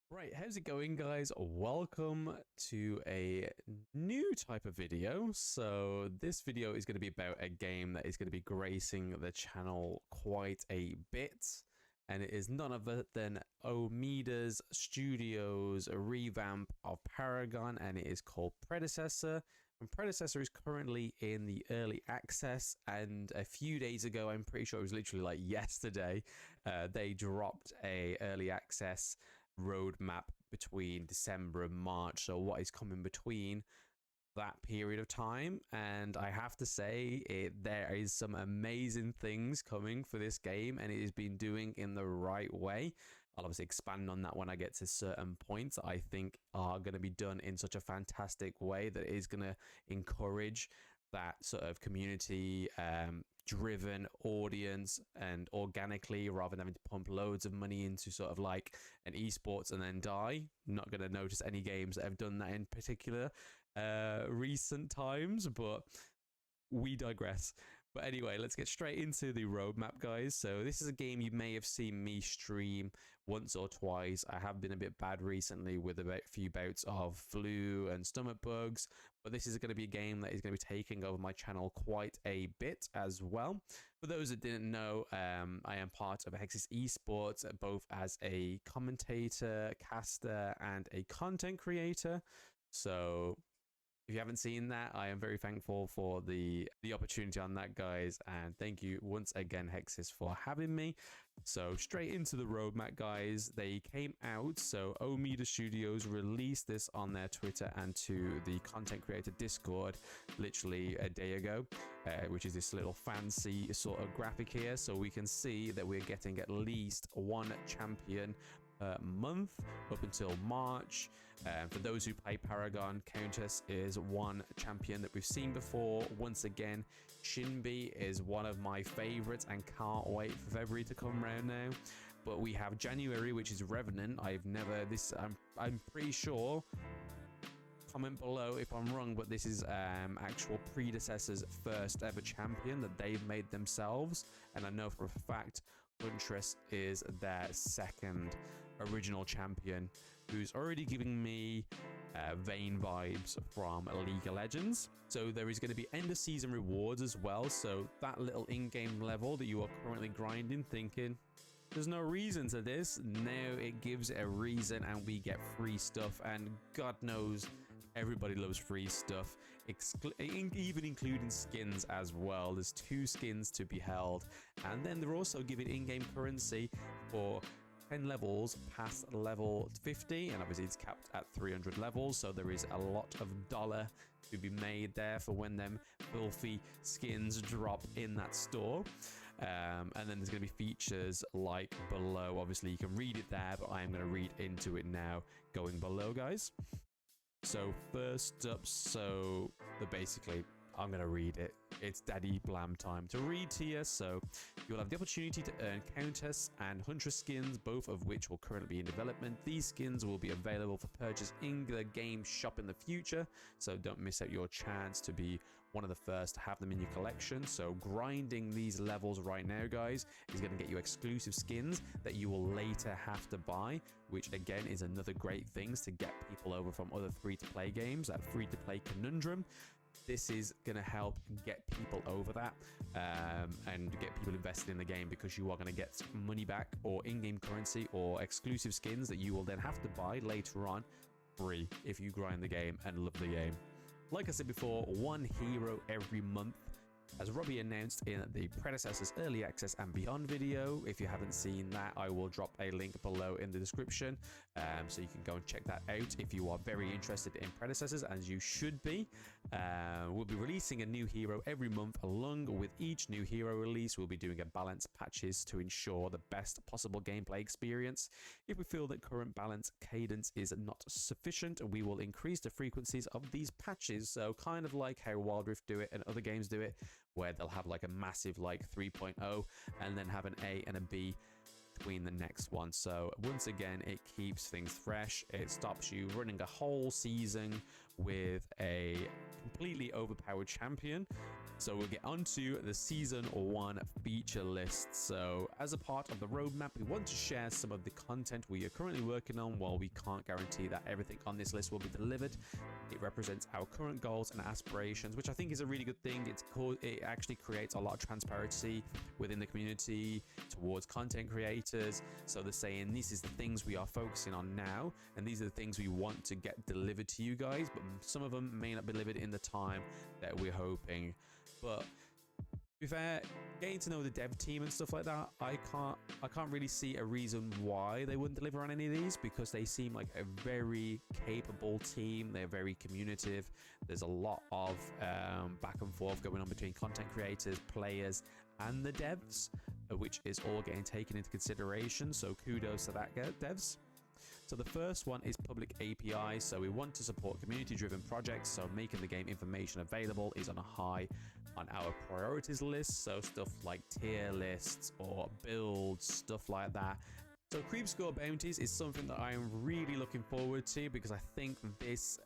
Right, how's it going, guys? Welcome to a new type of video. So this video is going to be about a game that is going to be gracing the channel quite a bit, and it is none other than Omeda Studios' revamp of Paragon, and it is called Predecessor. And Predecessor is currently in the early access, and a few days ago, I'm pretty sure it was literally like yesterday, they dropped a early access roadmap between December and March. So what is coming between that period of time? And I have to say, there is some amazing things coming for this game, and it is being doing in the right way. I'll obviously expand on that when I get to certain points I think are going to be done in such a fantastic way that it is going to encourage that sort of community driven audience, and organically, rather than having to pump loads of money into sort of like an esports and then die. I'm not going to notice any games that have done that in particular recent times, but we digress. But anyway, let's get straight into the roadmap, guys. So this is a game you may have seen me stream once or twice. I have been a bit bad recently with a few bouts of flu and stomach bugs, but this is going to be a game that is going to be taking over my channel quite a bit as well. For those that didn't know, I am part of Hexis eSports, both as a commentator, caster, and a content creator. So if you haven't seen that, I am very thankful for the opportunity on that, guys. And thank you once again, Hexis, for having me. So straight into the roadmap, guys. They came out. So Omeda Studios released this on their Twitter and to the content creator Discord literally a day ago, which is this little fancy sort of graphic here. So we can see that we're getting at least one champion month up until March. For those who play Paragon, Countess is one champion that we've seen before. Once again, Shinbi is one of my favorites and can't wait for February to come around now. But we have January, which is Revenant. I'm pretty sure, comment below if I'm wrong, but this is actual Predecessor's first ever champion that they've made themselves, and I know for a fact Huntress is their second original champion, who's already giving me Vayne vibes from League of Legends. So there is going to be end of season rewards as well, so that little in-game level that you are currently grinding thinking there's no reason to this, now it gives it a reason, and we get free stuff. And God knows everybody loves free stuff, even including skins as well. There's 2 skins to be held, and then they're also giving in-game currency for 10 levels past level 50, and obviously it's capped at 300 levels, so there is a lot of dollar to be made there for when them filthy skins drop in that store. And then there's going to be features like below. Obviously you can read it there, but I am going to read into it now going below, guys. So first up, basically I'm going to read it. It's Daddy BLAM time to read to you. So you'll have the opportunity to earn Countess and Huntress skins, both of which will currently be in development. These skins will be available for purchase in the game shop in the future, so don't miss out your chance to be one of the first to have them in your collection. So grinding these levels right now, guys, is going to get you exclusive skins that you will later have to buy, which again is another great things to get people over from other free-to-play games, that free-to-play conundrum. This is going to help get people over that and get people invested in the game, because you are going to get money back or in-game currency or exclusive skins that you will then have to buy later on free if you grind the game and love the game. Like I said before, one hero every month, as Robbie announced in the Predecessor's Early Access and Beyond video. If you haven't seen that, I will drop a link below in the description, so you can go and check that out if you are very interested in Predecessors, as you should be. We'll be releasing a new hero every month. Along with each new hero release, we'll be doing a balance patches to ensure the best possible gameplay experience. If we feel that current balance cadence is not sufficient, we will increase the frequencies of these patches. So kind of like how WildRift do it and other games do it, where they'll have like a massive like 3.0 and then have an A and a B between the next one. So once again, it keeps things fresh. It stops you running a whole season with a completely overpowered champion So we'll get onto the Season 1 feature list. So as a part of the roadmap, we want to share some of the content we are currently working on. While we can't guarantee that everything on this list will be delivered, it represents our current goals and aspirations, which I think is a really good thing. It actually creates a lot of transparency within the community towards content creators. So they're saying this is the things we are focusing on now, and these are the things we want to get delivered to you guys, but some of them may not be delivered in the time that we're hoping. But to be fair, getting to know the dev team and stuff like that, I can't really see a reason why they wouldn't deliver on any of these, because they seem like a very capable team. They're very communicative. There's a lot of back and forth going on between content creators, players, and the devs, which is all getting taken into consideration. So kudos to that, devs. So the first one is public API. So we want to support community-driven projects. So making the game information available is on a high on our priorities list. So stuff like tier lists or builds, stuff like that. So creep score bounties is something that I am really looking forward to, because I think this,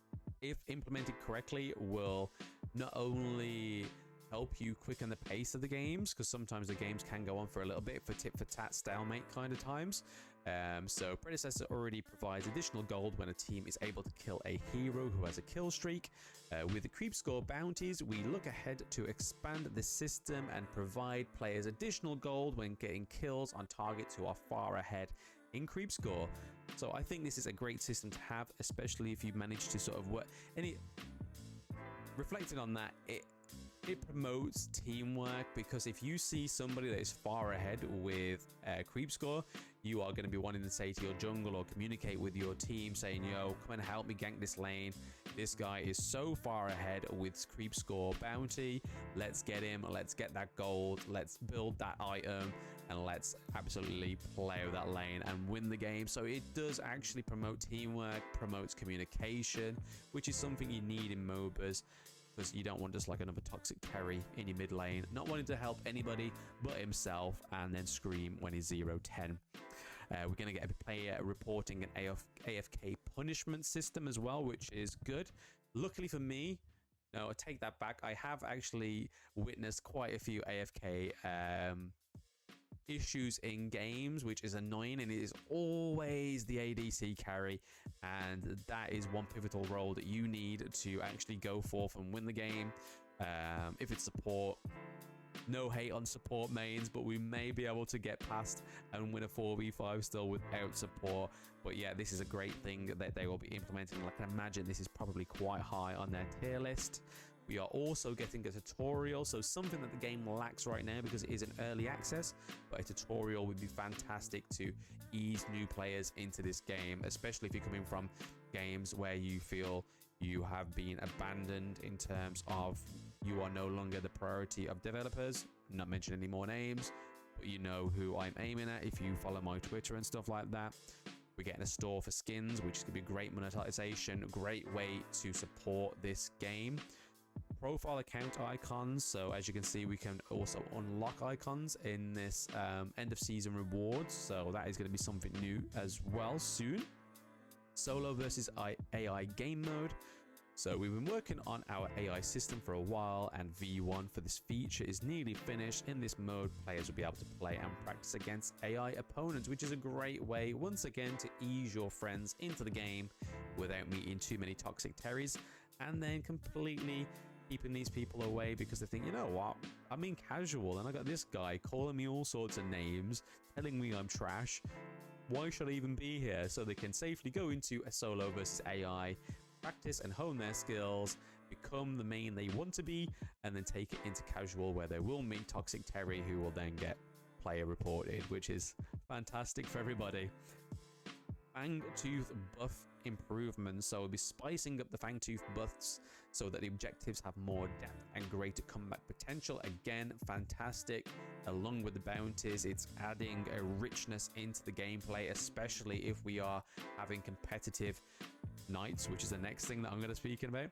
if implemented correctly, will not only help you quicken the pace of the games, because sometimes the games can go on for a little bit for tit for tat stalemate kind of times. So Predecessor already provides additional gold when a team is able to kill a hero who has a kill streak. With the creep score bounties, we look ahead to expand the system and provide players additional gold when getting kills on targets who are far ahead in creep score. So I think this is a great system to have, especially if you manage to sort of work. Reflecting on that, it promotes teamwork, because if you see somebody that is far ahead with creep score, you are going to be wanting to say to your jungle or communicate with your team saying, yo, come and help me gank this lane. This guy is so far ahead with creep score bounty. Let's get him. Let's get that gold. Let's build that item, and let's absolutely play with that lane and win the game. So it does actually promote teamwork, promotes communication, which is something you need in MOBAs, because you don't want just like another toxic carry in your mid lane, not wanting to help anybody but himself, and then scream when he's 0-10. We're going to get a player reporting an AFK punishment system as well, which is good. Luckily for me, no, I take that back. I have actually witnessed quite a few AFK issues in games, which is annoying, and it is always the ADC carry, and that is one pivotal role that you need to actually go forth and win the game. If it's support, no hate on support mains, but we may be able to get past and win a 4v5 still without support. But yeah, this is a great thing that they will be implementing. I can imagine this is probably quite high on their tier list. We are also getting a tutorial, so something that the game lacks right now because it is in early access, but a tutorial would be fantastic to ease new players into this game, especially if you're coming from games where you feel you have been abandoned in terms of you are no longer the priority of developers. Not mention any more names, but you know who I'm aiming at if you follow my Twitter and stuff like that. We're getting a store for skins, which is going to be great monetization, great way to support this game. Profile account icons, so as you can see, we can also unlock icons in this end of season rewards, so that is going to be something new as well soon. Solo versus AI game mode. So we've been working on our AI system for a while, and V1 for this feature is nearly finished. In this mode, players will be able to play and practice against AI opponents, which is a great way, once again, to ease your friends into the game without meeting too many toxic terries, and then completely keeping these people away because they think, you know what, I'm being casual and I got this guy calling me all sorts of names, telling me I'm trash. Why should I even be here? So they can safely go into a solo versus AI, practice and hone their skills, become the main they want to be, and then take it into casual where they will meet toxic Terry, who will then get player reported, which is fantastic for everybody. Fangtooth buff improvements, so we'll be spicing up the Fangtooth buffs so that the objectives have more depth and greater combat potential. Again, fantastic. Along with the bounties, it's adding a richness into the gameplay, especially if we are having competitive nights, which is the next thing that I'm going to speak about.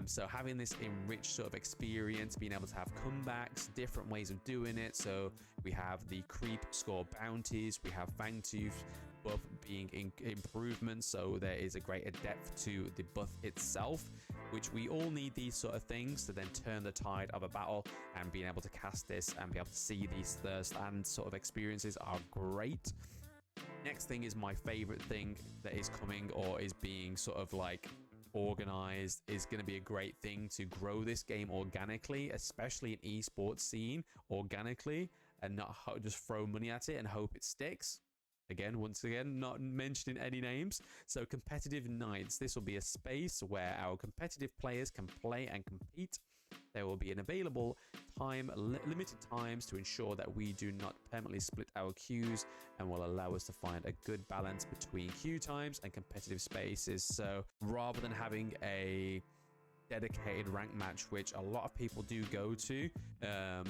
So having this enriched sort of experience, being able to have comebacks, different ways of doing it. So we have the creep score bounties, we have Fangtooth buff being improvements, so there is a greater depth to the buff itself, which we all need these sort of things to then turn the tide of a battle, and being able to cast this and be able to see these thirst-land sort of experiences are great. Next thing is my favorite thing that is coming, or is being sort of like organized, is going to be a great thing to grow this game organically, especially in esports scene organically, and not just throw money at it and hope it sticks. Again, once again, not mentioning any names. So competitive nights. This will be a space where our competitive players can play and compete. There will be an available time, limited times, to ensure that we do not permanently split our queues, and will allow us to find a good balance between queue times and competitive spaces. So rather than having a dedicated rank match, which a lot of people do go to,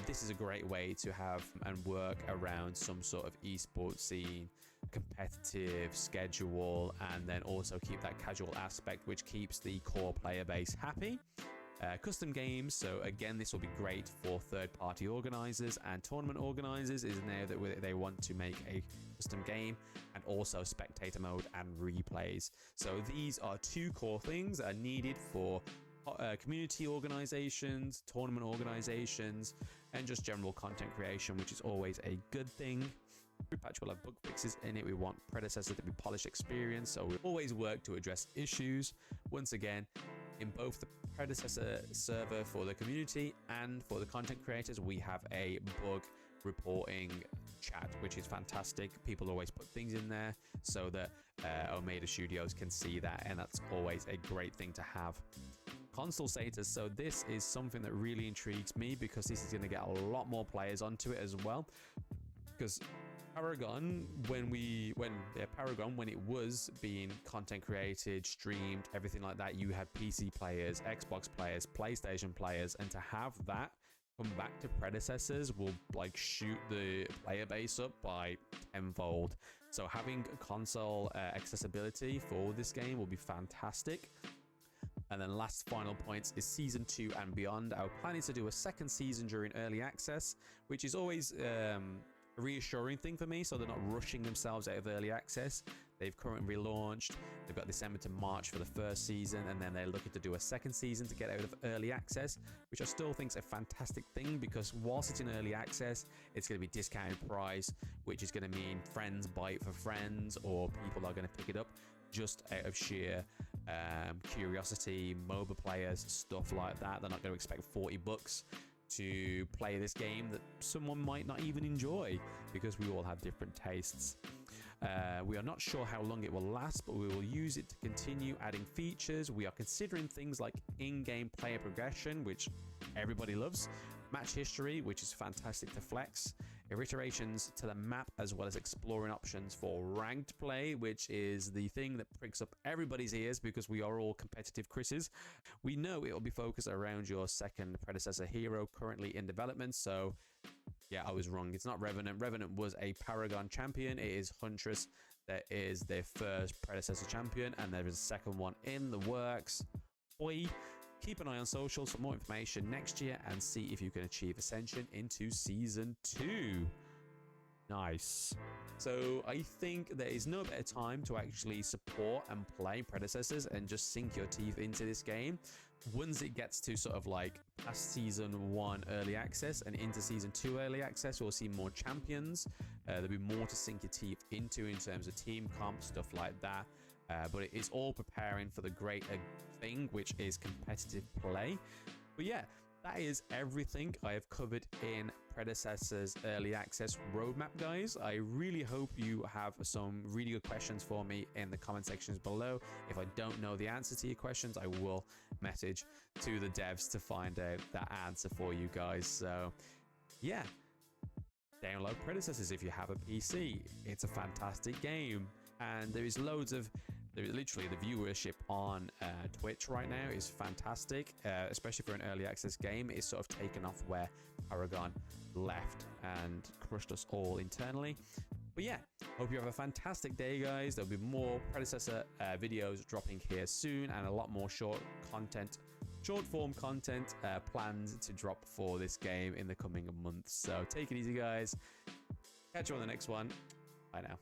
this is a great way to have and work around some sort of esports scene, competitive schedule, and then also keep that casual aspect, which keeps the core player base happy. Custom games, so again, this will be great for third-party organizers and tournament organizers, is now that they want to make a custom game, and also spectator mode and replays. So these are two core things that are needed for community organizations, tournament organizations, and just general content creation, which is always a good thing. Every patch will have bug fixes in it. We want Predecessor to be polished experience, so we always work to address issues. Once again, in both the Predecessor server for the community and for the content creators, we have a bug reporting chat, which is fantastic. People always put things in there so that Omeda Studios can see that, and that's always a great thing to have. Console status, so this is something that really intrigues me, because this is going to get a lot more players onto it as well. Because Paragon, when it was being content created, streamed, everything like that, you had PC players, Xbox players, PlayStation players, and to have that come back to Predecessors will like shoot the player base up by tenfold. So having console accessibility for this game will be fantastic. And then last final points is season 2 and beyond. Our plan is to do a second season during early access, which is always a reassuring thing for me, so they're not rushing themselves out of early access. They've currently relaunched. They've got December to March for the first season, and then they're looking to do a second season to get out of early access, which I still think is a fantastic thing, because whilst it's in early access, it's going to be discounted price, which is going to mean friends buy it for friends, or people are going to pick it up just out of sheer curiosity. MOBA players, stuff like that, they're not going to expect $40 to play this game that someone might not even enjoy, because we all have different tastes. We are not sure how long it will last, but we will use it to continue adding features. We are considering things like in-game player progression, which everybody loves, match history, which is fantastic to flex, iterations to the map, as well as exploring options for ranked play, which is the thing that pricks up everybody's ears, because we are all competitive Chris's. We know it will be focused around your second Predecessor hero currently in development. So yeah, I was wrong. It's not Revenant. Revenant was a Paragon champion. It is Huntress that is their first Predecessor champion, and there is a second one in the works. Boy, keep an eye on socials for more information next year, and see if you can achieve Ascension into Season 2. Nice. So I think there is no better time to actually support and play Predecessors and just sink your teeth into this game. Once it gets to sort of like past Season 1 early access and into Season 2 early access, we'll see more champions. There'll be more to sink your teeth into in terms of team comp, stuff like that. But it is all preparing for the greater thing, which is competitive play. But yeah, that is everything I have covered in Predecessor's early access roadmap, guys. I really hope you have some really good questions for me in the comment sections below. If I don't know the answer to your questions, I will message to the devs to find out that answer for you guys. So yeah, download Predecessors if you have a PC. It's a fantastic game, and there is loads of literally the viewership on Twitch right now is fantastic, especially for an early access game. It's sort of taken off where Paragon left and crushed us all internally. But yeah, hope you have a fantastic day, guys. There'll be more Predecessor videos dropping here soon, and a lot more short form content planned to drop for this game in the coming months. So take it easy, guys. Catch you on the next one. Bye now.